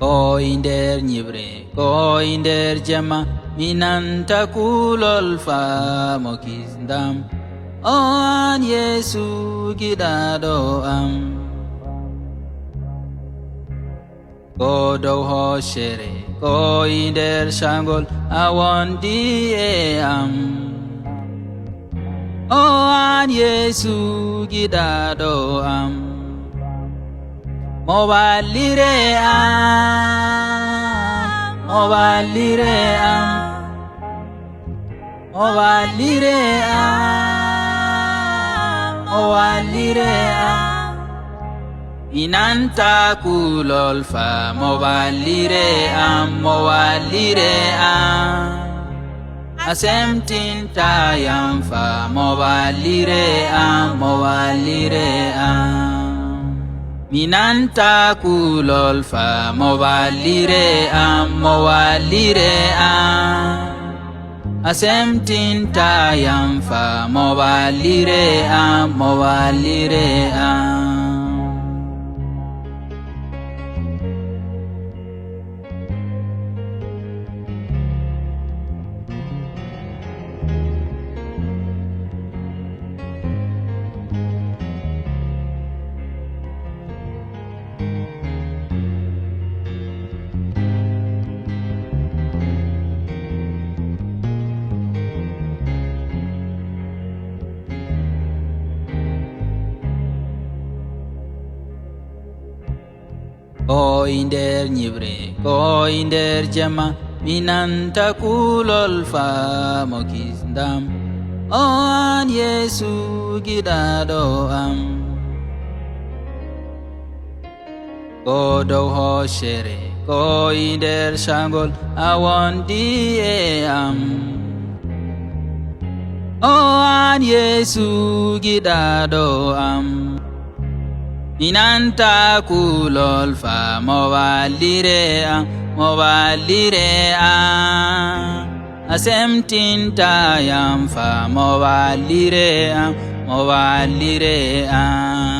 Koinder nyibre, koinder jama, minanta kulol fa mokisdam. An Yesu gidado am. Kodo ho shere, koinder shangol, awondi e am. An Yesu gidado am. Mobalire am, mobalire am, mobalire am, mobalire am. Inanta kulol fa mobalire am, mobalire am. Asemtin tayam fa mobalire am, mobalire am. Minanta kulol fa mobalire am, mobalire am. Asemtin tayam fa mobalire am, mobalire am. Koinder nyibre, koinder jama, minanta kulol fa mokisdam. An Yesu gidado am. Kodo ho shere, koinder shangol, awondi e am. An Yesu gidado am. Inanta kulol fa mobalire am, mobalire am. Asemtin tayam fa mobalire am, mobalire am.